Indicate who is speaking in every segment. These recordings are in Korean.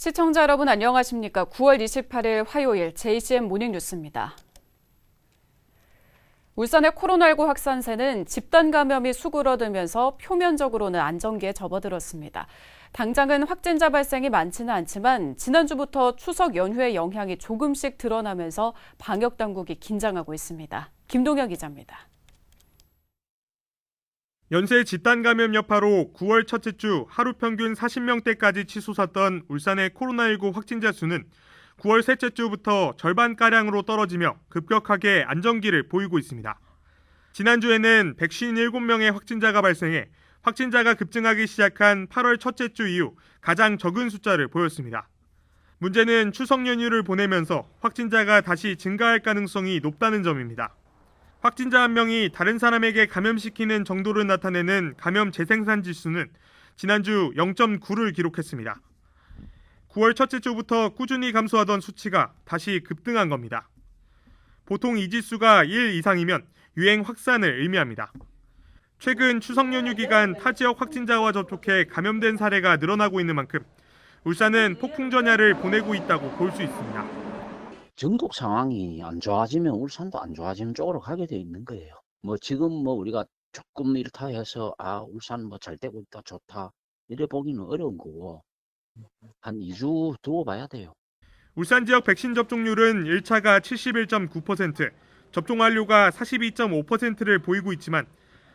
Speaker 1: 시청자 여러분 안녕하십니까? 9월 28일 화요일 JCM 모닝뉴스입니다. 울산의 코로나19 확산세는 집단 감염이 수그러들면서 표면적으로는 안정기에 접어들었습니다. 당장은 확진자 발생이 많지는 않지만 지난주부터 추석 연휴의 영향이 조금씩 드러나면서 방역당국이 긴장하고 있습니다. 김동현 기자입니다.
Speaker 2: 연쇄 집단 감염 여파로 9월 첫째 주 하루 평균 40명대까지 치솟았던 울산의 코로나19 확진자 수는 9월 셋째 주부터 절반가량으로 떨어지며 급격하게 안정기를 보이고 있습니다. 지난주에는 157명의 확진자가 발생해 확진자가 급증하기 시작한 8월 첫째 주 이후 가장 적은 숫자를 보였습니다. 문제는 추석 연휴를 보내면서 확진자가 다시 증가할 가능성이 높다는 점입니다. 확진자 한 명이 다른 사람에게 감염시키는 정도를 나타내는 감염 재생산 지수는 지난주 0.9를 기록했습니다. 9월 첫째 주부터 꾸준히 감소하던 수치가 다시 급등한 겁니다. 보통 이 지수가 1 이상이면 유행 확산을 의미합니다. 최근 추석 연휴 기간 타 지역 확진자와 접촉해 감염된 사례가 늘어나고 있는 만큼 울산은 폭풍 전야를 보내고 있다고 볼 수 있습니다.
Speaker 3: 전국 상황이 안 좋아지면 울산도 안 좋아지는 쪽으로 가게 돼 있는 거예요. 지금 우리가 조금 이렇다 해서 울산 잘 되고 있다 좋다 이래 보기는 어려운 거고 한 2주 두고 봐야 돼요.
Speaker 2: 울산 지역 백신 접종률은 1차가 71.9%, 접종 완료가 42.5%를 보이고 있지만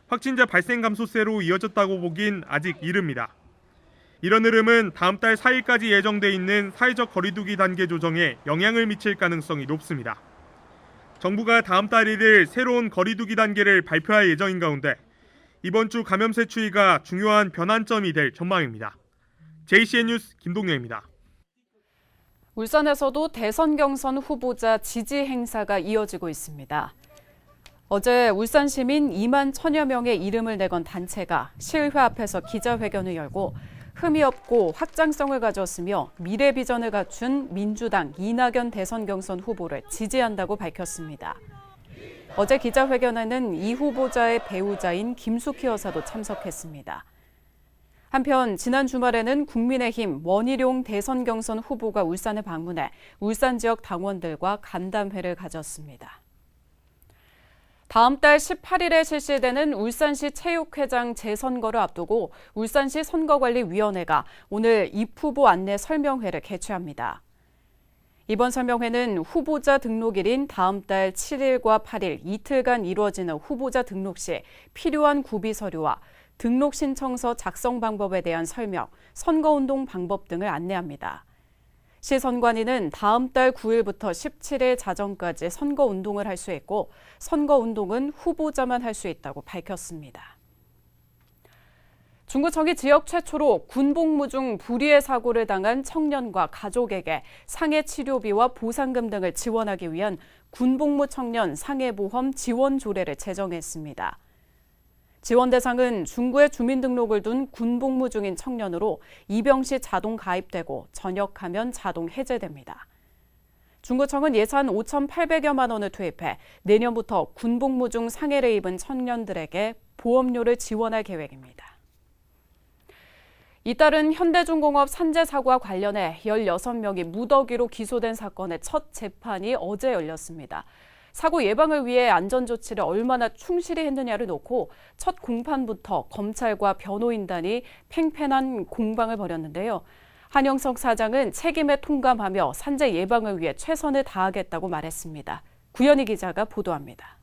Speaker 2: 확진자 발생 감소세로 이어졌다고 보긴 아직 이릅니다. 이런 흐름은 다음 달 4일까지 예정돼 있는 사회적 거리두기 단계 조정에 영향을 미칠 가능성이 높습니다. 정부가 다음 달 1일 새로운 거리두기 단계를 발표할 예정인 가운데 이번 주 감염세 추이가 중요한 변환점이 될 전망입니다. JCN 뉴스 김동영입니다.
Speaker 1: 울산에서도 대선 경선 후보자 지지 행사가 이어지고 있습니다. 어제 울산 시민 2만 1,000여 명의 이름을 내건 단체가 실회 앞에서 기자회견을 열고 흠이 없고 확장성을 가졌으며 미래 비전을 갖춘 민주당 이낙연 대선 경선 후보를 지지한다고 밝혔습니다. 어제 기자회견에는 이 후보자의 배우자인 김숙희 여사도 참석했습니다. 한편 지난 주말에는 국민의힘 원희룡 대선 경선 후보가 울산에 방문해 울산 지역 당원들과 간담회를 가졌습니다. 다음 달 18일에 실시되는 울산시 체육회장 재선거를 앞두고 울산시 선거관리위원회가 오늘 입후보 안내 설명회를 개최합니다. 이번 설명회는 후보자 등록일인 다음 달 7일과 8일 이틀간 이루어지는 후보자 등록 시 필요한 구비 서류와 등록 신청서 작성 방법에 대한 설명, 선거운동 방법 등을 안내합니다. 시 선관위는 다음 달 9일부터 17일 자정까지 선거운동을 할 수 있고 선거운동은 후보자만 할 수 있다고 밝혔습니다. 중구청이 지역 최초로 군복무 중 불의의 사고를 당한 청년과 가족에게 상해 치료비와 보상금 등을 지원하기 위한 군복무 청년 상해보험 지원 조례를 제정했습니다. 지원 대상은 중구에 주민등록을 둔 군복무 중인 청년으로 입영 시 자동 가입되고 전역하면 자동 해제됩니다. 중구청은 예산 5,800여만 원을 투입해 내년부터 군복무 중 상해를 입은 청년들에게 보험료를 지원할 계획입니다. 이따른 현대중공업 산재 사고와 관련해 16명이 무더기로 기소된 사건의 첫 재판이 어제 열렸습니다. 사고 예방을 위해 안전조치를 얼마나 충실히 했느냐를 놓고 첫 공판부터 검찰과 변호인단이 팽팽한 공방을 벌였는데요. 한영석 사장은 책임에 통감하며 산재 예방을 위해 최선을 다하겠다고 말했습니다. 구현희 기자가 보도합니다.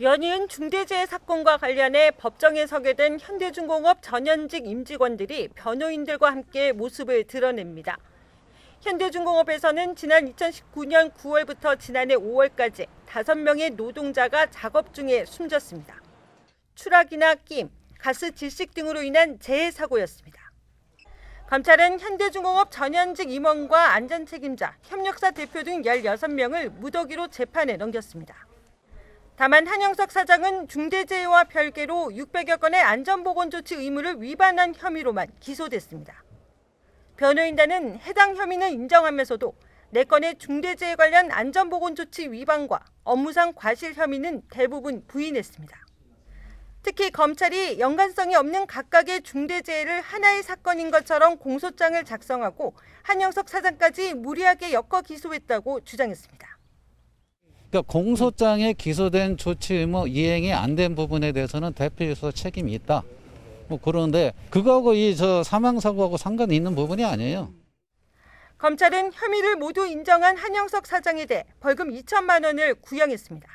Speaker 4: 연이은 중대재해 사건과 관련해 법정에 서게 된 현대중공업 전현직 임직원들이 변호인들과 함께 모습을 드러냅니다. 현대중공업에서는 지난 2019년 9월부터 지난해 5월까지 5명의 노동자가 작업 중에 숨졌습니다. 추락이나 끼임, 가스 질식 등으로 인한 재해 사고였습니다. 검찰은 현대중공업 전현직 임원과 안전책임자, 협력사 대표 등 16명을 무더기로 재판에 넘겼습니다. 다만 한영석 사장은 중대재해와 별개로 600여 건의 안전보건조치 의무를 위반한 혐의로만 기소됐습니다. 변호인단은 해당 혐의는 인정하면서도 4건의 중대재해 관련 안전보건조치 위반과 업무상 과실 혐의는 대부분 부인했습니다. 특히 검찰이 연관성이 없는 각각의 중대재해를 하나의 사건인 것처럼 공소장을 작성하고 한영석 사장까지 무리하게 엮어 기소했다고 주장했습니다.
Speaker 5: 그러니까 공소장에 기소된 조치 의무 이행이 안 된 부분에 대해서는 대표이사 책임이 있다. 뭐 그런데 그거하고 이 사망 사고하고 상관이 있는 부분이 아니에요.
Speaker 4: 검찰은 혐의를 모두 인정한 한영석 사장에 대해 벌금 2천만 원을 구형했습니다.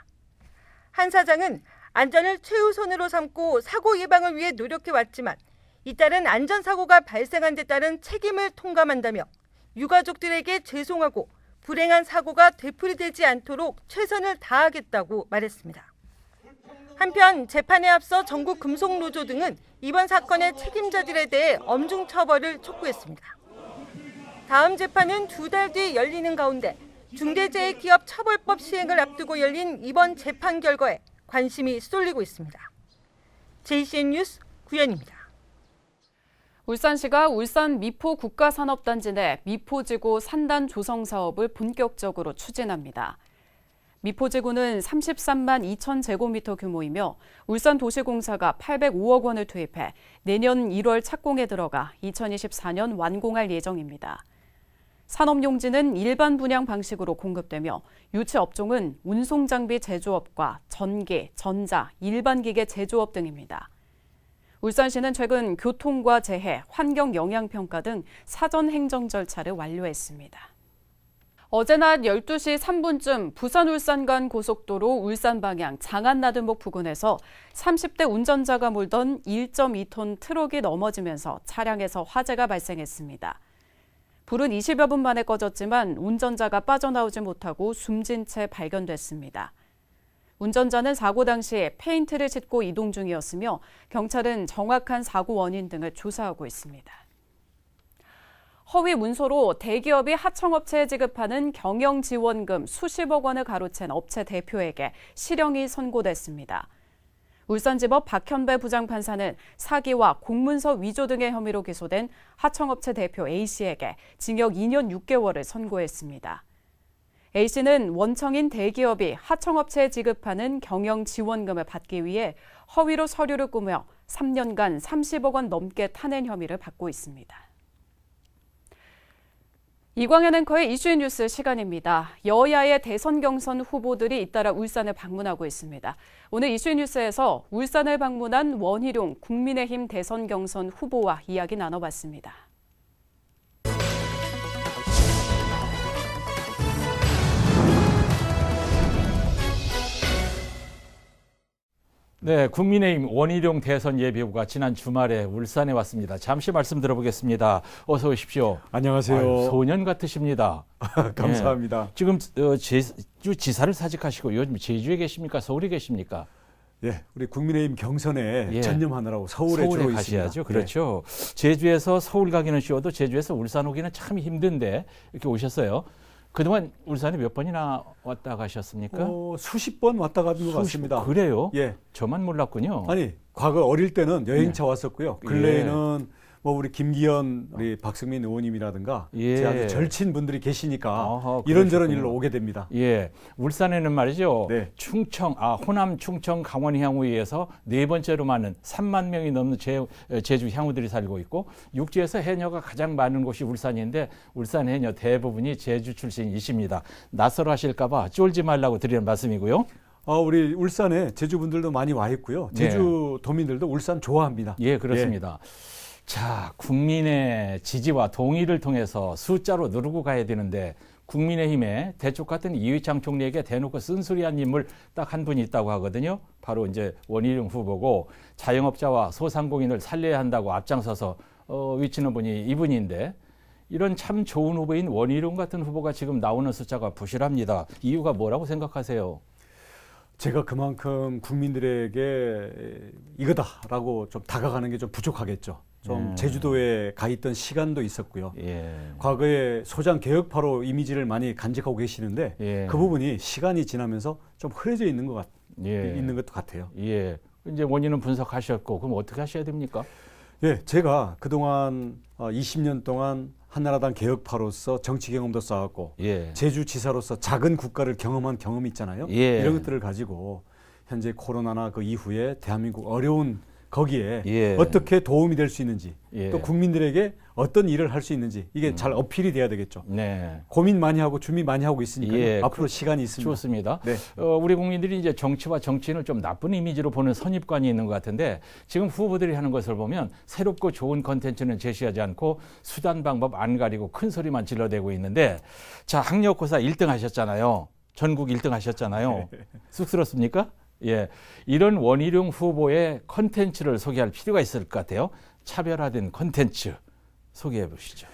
Speaker 4: 한 사장은 안전을 최우선으로 삼고 사고 예방을 위해 노력해왔지만 잇따른 안전사고가 발생한 데 따른 책임을 통감한다며 유가족들에게 죄송하고 불행한 사고가 되풀이되지 않도록 최선을 다하겠다고 말했습니다. 한편 재판에 앞서 전국금속노조 등은 이번 사건의 책임자들에 대해 엄중 처벌을 촉구했습니다. 다음 재판은 2달 뒤 열리는 가운데 중대재해기업처벌법 시행을 앞두고 열린 이번 재판 결과에 관심이 쏠리고 있습니다. JCN 뉴스 구현입니다.
Speaker 1: 울산시가 울산 미포 국가산업단지 내 미포지구 산단 조성 사업을 본격적으로 추진합니다. 미포지구는 33만 2천 제곱미터 규모이며 울산도시공사가 805억 원을 투입해 내년 1월 착공에 들어가 2024년 완공할 예정입니다. 산업용지는 일반 분양 방식으로 공급되며 유치 업종은 운송장비 제조업과 전기, 전자, 일반기계 제조업 등입니다. 울산시는 최근 교통과 재해, 환경영향평가 등 사전 행정 절차를 완료했습니다. 어제 낮 12시 3분쯤 부산 울산 간 고속도로 울산 방향 장안나들목 부근에서 30대 운전자가 몰던 1.2톤 트럭이 넘어지면서 차량에서 화재가 발생했습니다. 불은 20여 분 만에 꺼졌지만 운전자가 빠져나오지 못하고 숨진 채 발견됐습니다. 운전자는 사고 당시 페인트를 싣고 이동 중이었으며 경찰은 정확한 사고 원인 등을 조사하고 있습니다. 허위 문서로 대기업이 하청업체에 지급하는 경영지원금 수십억 원을 가로챈 업체 대표에게 실형이 선고됐습니다. 울산지법 박현배 부장판사는 사기와 공문서 위조 등의 혐의로 기소된 하청업체 대표 A씨에게 징역 2년 6개월을 선고했습니다. A씨는 원청인 대기업이 하청업체에 지급하는 경영지원금을 받기 위해 허위로 서류를 꾸며 3년간 30억 원 넘게 타낸 혐의를 받고 있습니다. 이광현 앵커의 이슈인 뉴스 시간입니다. 여야의 대선 경선 후보들이 잇따라 울산을 방문하고 있습니다. 오늘 이슈인 뉴스에서 울산을 방문한 원희룡 국민의힘 대선 경선 후보와 이야기 나눠봤습니다.
Speaker 6: 네, 국민의힘 원희룡 대선 예비후보가 지난 주말에 울산에 왔습니다. 잠시 말씀 들어보겠습니다. 어서 오십시오.
Speaker 7: 안녕하세요.
Speaker 6: 아유, 소년 같으십니다.
Speaker 7: 감사합니다.
Speaker 6: 네, 지금 제주지사를 사직하시고 요즘 제주에 계십니까? 서울에 계십니까?
Speaker 7: 예, 우리 국민의힘 경선에 전념하느라고 서울에 주로
Speaker 6: 가셔야죠.
Speaker 7: 있습니다.
Speaker 6: 그렇죠. 제주에서 서울 가기는 쉬워도 제주에서 울산 오기는 참 힘든데 이렇게 오셨어요. 그동안 울산에 몇 번이나 왔다 가셨습니까?
Speaker 7: 수십 번 왔다 가는 것 같습니다.
Speaker 6: 그래요?
Speaker 7: 예.
Speaker 6: 저만 몰랐군요.
Speaker 7: 아니, 과거 어릴 때는 여행차 왔었고요. 근래에는 뭐 우리 김기현, 우리 박승민 의원님이라든가 제 아주 절친 분들이 계시니까 이런저런 일로 오게 됩니다.
Speaker 6: 예, 울산에는 말이죠.
Speaker 7: 네.
Speaker 6: 호남, 충청, 강원 향후에서 네 번째로 많은 3만 명이 넘는 제주 향후들이 살고 있고 육지에서 해녀가 가장 많은 곳이 울산인데 울산 해녀 대부분이 제주 출신이십니다. 낯설어 하실까봐 쫄지 말라고 드리는 말씀이고요.
Speaker 7: 우리 울산에 제주 분들도 많이 와 있고요. 제주 도민들도 울산 좋아합니다.
Speaker 6: 예, 그렇습니다. 자, 국민의 지지와 동의를 통해서 숫자로 누르고 가야 되는데 국민의힘에 대쪽 같은 이휘창 총리에게 대놓고 쓴소리한 인물 딱 한 분이 있다고 하거든요. 바로 이제 원희룡 후보고 자영업자와 소상공인을 살려야 한다고 앞장서서 외치는 분이 이분인데 이런 참 좋은 후보인 원희룡 같은 후보가 지금 나오는 숫자가 부실합니다. 이유가 뭐라고 생각하세요?
Speaker 7: 제가 그만큼 국민들에게 이거다라고 좀 다가가는 게 좀 부족하겠죠. 좀 제주도에 가 있던 시간도 있었고요. 과거에 소장 개혁파로 이미지를 많이 간직하고 계시는데 그 부분이 시간이 지나면서 좀 흐려져 있는 있는 것도 같아요.
Speaker 6: 예. 이제 원인은 분석하셨고 그럼 어떻게 하셔야 됩니까?
Speaker 7: 예, 제가 그동안 20년 동안 한나라당 개혁파로서 정치 경험도 쌓았고 제주지사로서 작은 국가를 경험한 경험이 있잖아요. 이런 것들을 가지고 현재 코로나나 그 이후에 대한민국 어려운 거기에
Speaker 6: 예.
Speaker 7: 어떻게 도움이 될 수 있는지
Speaker 6: 예.
Speaker 7: 또 국민들에게 어떤 일을 할 수 있는지 이게 잘 어필이 돼야 되겠죠.
Speaker 6: 네.
Speaker 7: 고민 많이 하고 준비 많이 하고 있으니까
Speaker 6: 예,
Speaker 7: 앞으로 시간이 있습니다.
Speaker 6: 좋습니다.
Speaker 7: 네.
Speaker 6: 우리 국민들이 이제 정치와 정치인을 좀 나쁜 이미지로 보는 선입관이 있는 것 같은데 지금 후보들이 하는 것을 보면 새롭고 좋은 컨텐츠는 제시하지 않고 수단 방법 안 가리고 큰 소리만 질러대고 있는데 자, 학력고사 1등 하셨잖아요. 전국 1등 하셨잖아요. 쑥스럽습니까? 예, 이런 원희룡 후보의 컨텐츠를 소개할 필요가 있을 것 같아요. 차별화된 컨텐츠 소개해 보시죠.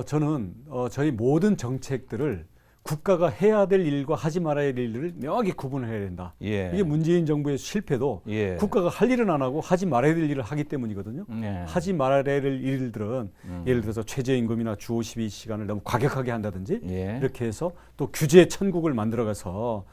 Speaker 7: 저는 저희 모든 정책들을 국가가 해야 될 일과 하지 말아야 될 일을 명확히 구분을 해야 된다.
Speaker 6: 예.
Speaker 7: 이게 문재인 정부의 실패도
Speaker 6: 예.
Speaker 7: 국가가 할 일은 안 하고 하지 말아야 될 일을 하기 때문이거든요.
Speaker 6: 예.
Speaker 7: 하지 말아야 될 일들은 예를 들어서 최저임금이나 주 52시간을 너무 과격하게 한다든지
Speaker 6: 예.
Speaker 7: 이렇게 해서 또 규제 천국을 만들어가서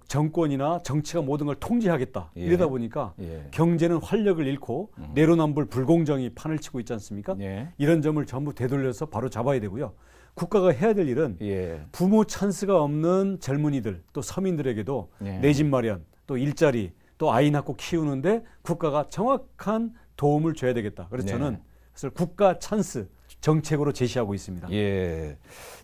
Speaker 7: 정권이나 정치가 모든 걸 통제하겠다.
Speaker 6: 예.
Speaker 7: 이러다 보니까
Speaker 6: 예.
Speaker 7: 경제는 활력을 잃고 내로남불 불공정이 판을 치고 있지 않습니까?
Speaker 6: 예.
Speaker 7: 이런 점을 전부 되돌려서 바로 잡아야 되고요. 국가가 해야 될 일은
Speaker 6: 예.
Speaker 7: 부모 찬스가 없는 젊은이들 또 서민들에게도
Speaker 6: 예.
Speaker 7: 내 집 마련 또 일자리 또 아이 낳고 키우는데 국가가 정확한 도움을 줘야 되겠다. 그래서
Speaker 6: 네.
Speaker 7: 저는 그래서 국가 찬스 정책으로 제시하고 있습니다.
Speaker 6: 예.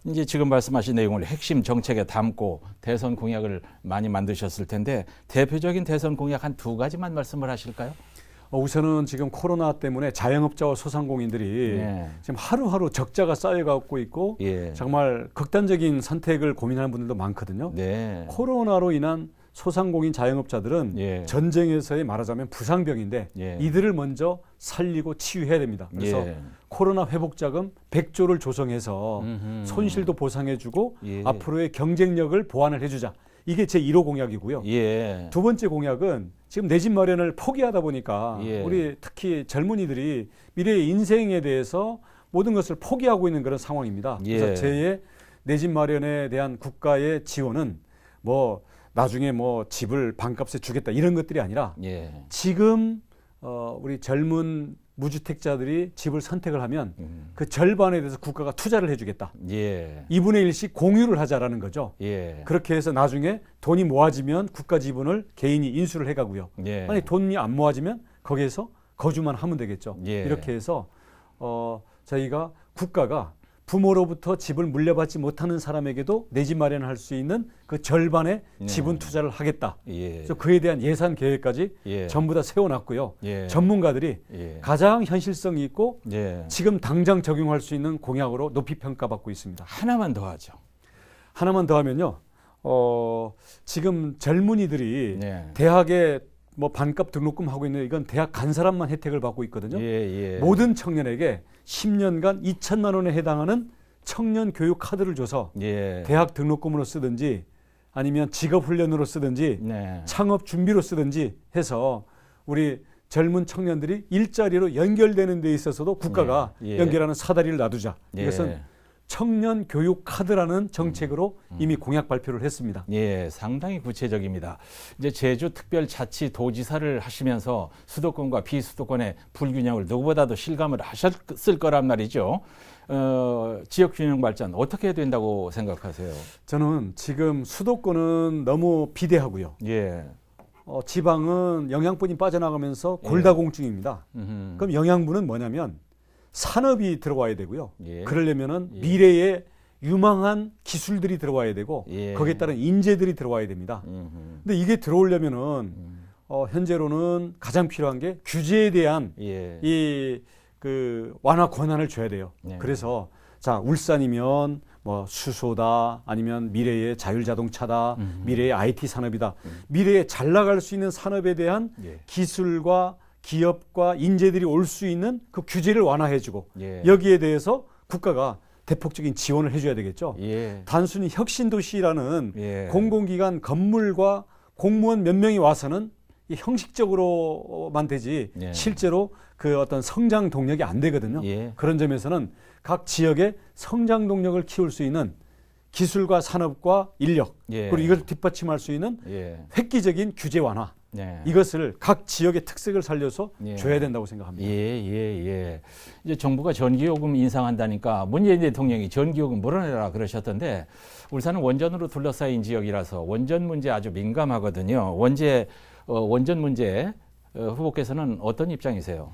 Speaker 6: 이제 지금 말씀하신 내용을 핵심 정책에 담고 대선 공약을 많이 만드셨을 텐데 대표적인 대선 공약 한 2가지만 말씀을 하실까요?
Speaker 7: 우선은 지금 코로나 때문에 자영업자와 소상공인들이
Speaker 6: 예.
Speaker 7: 지금 하루하루 적자가 쌓여가고 있고
Speaker 6: 예.
Speaker 7: 정말 극단적인 선택을 고민하는 분들도 많거든요.
Speaker 6: 네.
Speaker 7: 코로나로 인한 소상공인 자영업자들은
Speaker 6: 예.
Speaker 7: 전쟁에서의 말하자면 부상병인데
Speaker 6: 예.
Speaker 7: 이들을 먼저 살리고 치유해야 됩니다. 그래서
Speaker 6: 예.
Speaker 7: 코로나 회복자금 100조를 조성해서 손실도 보상해주고
Speaker 6: 예.
Speaker 7: 앞으로의 경쟁력을 보완을 해주자. 이게 제 1호 공약이고요.
Speaker 6: 예.
Speaker 7: 두 번째 공약은 지금 내 집 마련을 포기하다 보니까
Speaker 6: 예.
Speaker 7: 우리 특히 젊은이들이 미래의 인생에 대해서 모든 것을 포기하고 있는 그런 상황입니다.
Speaker 6: 예.
Speaker 7: 그래서 제 내 집 마련에 대한 국가의 지원은 뭐 나중에 뭐 집을 반값에 주겠다 이런 것들이 아니라
Speaker 6: 예.
Speaker 7: 지금 우리 젊은 무주택자들이 집을 선택을 하면 그 절반에 대해서 국가가 투자를 해주겠다.
Speaker 6: 예.
Speaker 7: 2분의 1씩 공유를 하자라는 거죠.
Speaker 6: 예.
Speaker 7: 그렇게 해서 나중에 돈이 모아지면 국가 지분을 개인이 인수를 해가고요.
Speaker 6: 예.
Speaker 7: 만약 돈이 안 모아지면 거기에서 거주만 하면 되겠죠.
Speaker 6: 예.
Speaker 7: 이렇게 해서 저희가 국가가 부모로부터 집을 물려받지 못하는 사람에게도 내 집 마련할 수 있는 그 절반의
Speaker 6: 네.
Speaker 7: 지분 투자를 하겠다.
Speaker 6: 예.
Speaker 7: 그래서 그에 대한 예산 계획까지
Speaker 6: 예.
Speaker 7: 전부 다 세워놨고요.
Speaker 6: 예.
Speaker 7: 전문가들이
Speaker 6: 예.
Speaker 7: 가장 현실성이 있고
Speaker 6: 예.
Speaker 7: 지금 당장 적용할 수 있는 공약으로 높이 평가받고 있습니다.
Speaker 6: 하나만 더 하죠.
Speaker 7: 하나만 더 하면요. 지금 젊은이들이
Speaker 6: 네.
Speaker 7: 대학에 뭐 반값 등록금 하고 있는 이건 대학 간 사람만 혜택을 받고 있거든요.
Speaker 6: 예. 예.
Speaker 7: 모든 청년에게 10년간 2천만 원에 해당하는 청년 교육 카드를 줘서
Speaker 6: 예.
Speaker 7: 대학 등록금으로 쓰든지 아니면 직업 훈련으로 쓰든지
Speaker 6: 네.
Speaker 7: 창업 준비로 쓰든지 해서 우리 젊은 청년들이 일자리로 연결되는 데 있어서도 국가가
Speaker 6: 예. 예.
Speaker 7: 연결하는 사다리를 놔두자.
Speaker 6: 예.
Speaker 7: 이것은 청년 교육 카드라는 정책으로 이미 공약 발표를 했습니다.
Speaker 6: 예, 상당히 구체적입니다. 이제 제주특별자치도지사를 하시면서 수도권과 비수도권의 불균형을 누구보다도 실감을 하셨을 거란 말이죠. 지역균형 발전 어떻게 해야 된다고 생각하세요?
Speaker 7: 저는 지금 수도권은 너무 비대하고요.
Speaker 6: 예.
Speaker 7: 지방은 영양분이 빠져나가면서 골다공증입니다. 그럼 영양분은 뭐냐면 산업이 들어와야 되고요.
Speaker 6: 예.
Speaker 7: 그러려면은 미래의 유망한 기술들이 들어와야 되고
Speaker 6: 예.
Speaker 7: 거기에 따른 인재들이 들어와야 됩니다. 근데 이게 들어오려면은 현재로는 가장 필요한 게 규제에 대한
Speaker 6: 예.
Speaker 7: 이 그 완화 권한을 줘야 돼요.
Speaker 6: 네.
Speaker 7: 그래서 자 울산이면 뭐 수소다 아니면 미래의 자율자동차다 미래의 IT 산업이다 미래에 잘 나갈 수 있는 산업에 대한
Speaker 6: 예.
Speaker 7: 기술과 기업과 인재들이 올 수 있는 그 규제를 완화해주고
Speaker 6: 예.
Speaker 7: 여기에 대해서 국가가 대폭적인 지원을 해줘야 되겠죠.
Speaker 6: 예.
Speaker 7: 단순히 혁신도시라는
Speaker 6: 예.
Speaker 7: 공공기관 건물과 공무원 몇 명이 와서는 이 형식적으로만 되지
Speaker 6: 예.
Speaker 7: 실제로 그 어떤 성장 동력이 안 되거든요.
Speaker 6: 예.
Speaker 7: 그런 점에서는 각 지역의 성장 동력을 키울 수 있는 기술과 산업과 인력
Speaker 6: 예.
Speaker 7: 그리고 이걸 뒷받침할 수 있는
Speaker 6: 예.
Speaker 7: 획기적인 규제 완화
Speaker 6: 네.
Speaker 7: 이것을 각 지역의 특색을 살려서
Speaker 6: 예.
Speaker 7: 줘야 된다고 생각합니다.
Speaker 6: 예. 이제 정부가 전기요금 인상한다니까 문재인 대통령이 전기요금 물어내라 그러셨던데 울산은 원전으로 둘러싸인 지역이라서 원전 문제 아주 민감하거든요. 원전 문제 후보께서는 어떤 입장이세요?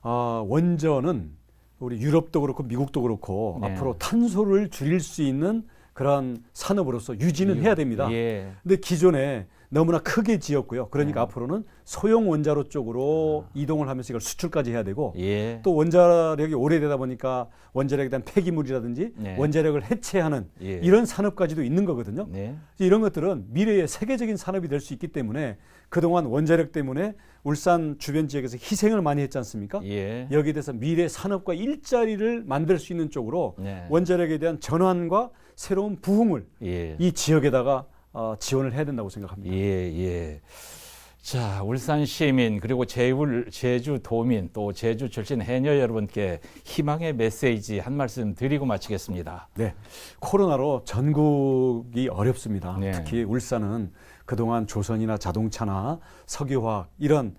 Speaker 7: 원전은 우리 유럽도 그렇고 미국도 그렇고
Speaker 6: 네.
Speaker 7: 앞으로 탄소를 줄일 수 있는 그런 산업으로서 유지는 해야 됩니다.
Speaker 6: 예.
Speaker 7: 근데 기존에 너무나 크게 지었고요. 그러니까 앞으로는 소형 원자로 쪽으로 이동을 하면서 이걸 수출까지 해야 되고
Speaker 6: 예.
Speaker 7: 또 원자력이 오래되다 보니까 원자력에 대한 폐기물이라든지
Speaker 6: 네.
Speaker 7: 원자력을 해체하는
Speaker 6: 예.
Speaker 7: 이런 산업까지도 있는 거거든요.
Speaker 6: 네.
Speaker 7: 이런 것들은 미래의 세계적인 산업이 될 수 있기 때문에 그동안 원자력 때문에 울산 주변 지역에서 희생을 많이 했지 않습니까?
Speaker 6: 예.
Speaker 7: 여기에 대해서 미래 산업과 일자리를 만들 수 있는 쪽으로
Speaker 6: 네.
Speaker 7: 원자력에 대한 전환과 새로운 부흥을
Speaker 6: 예.
Speaker 7: 이 지역에다가 지원을 해야 된다고 생각합니다.
Speaker 6: 예. 자, 울산 시민 그리고 제주 도민 또 제주 출신 해녀 여러분께 희망의 메시지 한 말씀 드리고 마치겠습니다.
Speaker 7: 네, 코로나로 전국이 어렵습니다.
Speaker 6: 네.
Speaker 7: 특히 울산은 그동안 조선이나 자동차나 석유화학 이런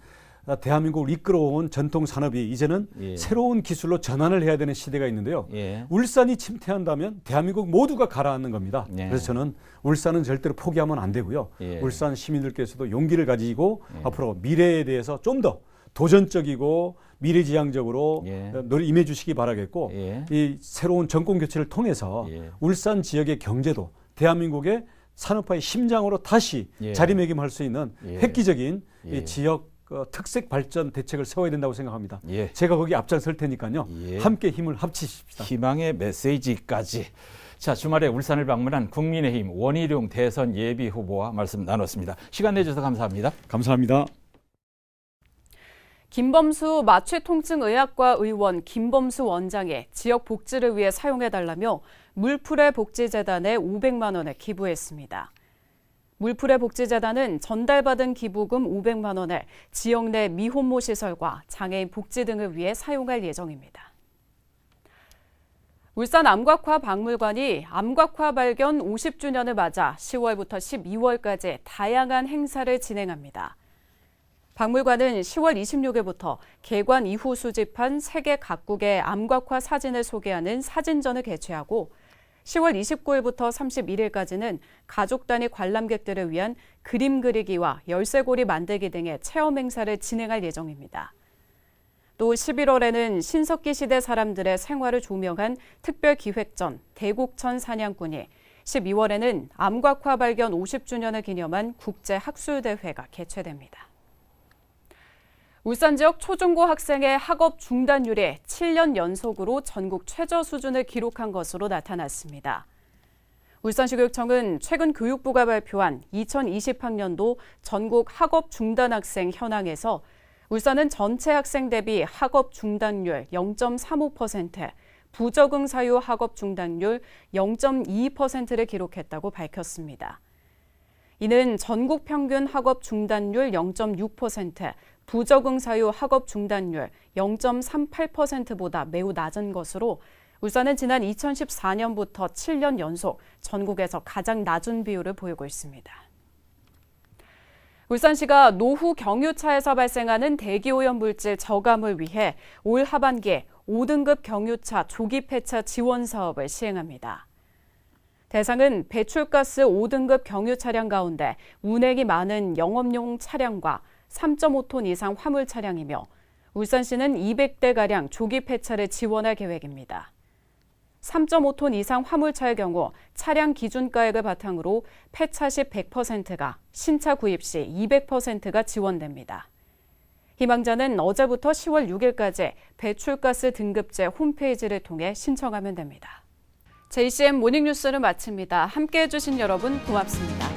Speaker 7: 대한민국을 이끌어온 전통 산업이 이제는
Speaker 6: 예.
Speaker 7: 새로운 기술로 전환을 해야 되는 시대가 있는데요.
Speaker 6: 예.
Speaker 7: 울산이 침체한다면 대한민국 모두가 가라앉는 겁니다.
Speaker 6: 네.
Speaker 7: 그래서 저는 울산은 절대로 포기하면 안 되고요.
Speaker 6: 예.
Speaker 7: 울산 시민들께서도 용기를 가지고
Speaker 6: 예.
Speaker 7: 앞으로 미래에 대해서 좀 더 도전적이고 미래지향적으로
Speaker 6: 예.
Speaker 7: 임해 주시기 바라겠고
Speaker 6: 예.
Speaker 7: 이 새로운 정권 교체를 통해서
Speaker 6: 예.
Speaker 7: 울산 지역의 경제도 대한민국의 산업화의 심장으로 다시
Speaker 6: 예.
Speaker 7: 자리매김할 수 있는
Speaker 6: 예.
Speaker 7: 획기적인
Speaker 6: 예.
Speaker 7: 이 지역 특색 발전 대책을 세워야 된다고 생각합니다.
Speaker 6: 예.
Speaker 7: 제가 거기 앞장설 테니까요.
Speaker 6: 예.
Speaker 7: 함께 힘을 합치십시다.
Speaker 6: 희망의 메시지까지. 자, 주말에 울산을 방문한 국민의힘 원희룡 대선 예비 후보와 말씀 나눴습니다. 시간 내주셔서 감사합니다.
Speaker 7: 감사합니다.
Speaker 1: 김범수 마취통증의학과 의원 김범수 원장이 지역 복지를 위해 사용해달라며 물풀의 복지재단에 500만 원을 기부했습니다. 물풀의 복지재단은 전달받은 기부금 500만 원을 지역 내 미혼모 시설과 장애인 복지 등을 위해 사용할 예정입니다. 울산 암곽화 박물관이 암곽화 발견 50주년을 맞아 10월부터 12월까지 다양한 행사를 진행합니다. 박물관은 10월 26일부터 개관 이후 수집한 세계 각국의 암곽화 사진을 소개하는 사진전을 개최하고 10월 29일부터 31일까지는 가족 단위 관람객들을 위한 그림 그리기와 열쇠고리 만들기 등의 체험 행사를 진행할 예정입니다. 또 11월에는 신석기 시대 사람들의 생활을 조명한 특별기획전 대곡천 사냥꾼이, 12월에는 암곽화 발견 50주년을 기념한 국제학술대회가 개최됩니다. 울산 지역 초중고 학생의 학업 중단율이 7년 연속으로 전국 최저 수준을 기록한 것으로 나타났습니다. 울산시 교육청은 최근 교육부가 발표한 2020학년도 전국 학업 중단 학생 현황에서 울산은 전체 학생 대비 학업 중단율 0.35%, 부적응 사유 학업 중단율 0.22%를 기록했다고 밝혔습니다. 이는 전국 평균 학업 중단율 0.6%, 부적응 사유 학업 중단율 0.38%보다 매우 낮은 것으로 울산은 지난 2014년부터 7년 연속 전국에서 가장 낮은 비율을 보이고 있습니다. 울산시가 노후 경유차에서 발생하는 대기오염물질 저감을 위해 올 하반기에 5등급 경유차 조기 폐차 지원 사업을 시행합니다. 대상은 배출가스 5등급 경유 차량 가운데 운행이 많은 영업용 차량과 3.5톤 이상 화물 차량이며 울산시는 200대가량 조기 폐차를 지원할 계획입니다. 3.5톤 이상 화물차의 경우 차량 기준가액을 바탕으로 폐차 시 100%가, 신차 구입 시 200%가 지원됩니다. 희망자는 어제부터 10월 6일까지 배출가스 등급제 홈페이지를 통해 신청하면 됩니다. JCM 모닝뉴스를 마칩니다. 함께해 주신 여러분 고맙습니다.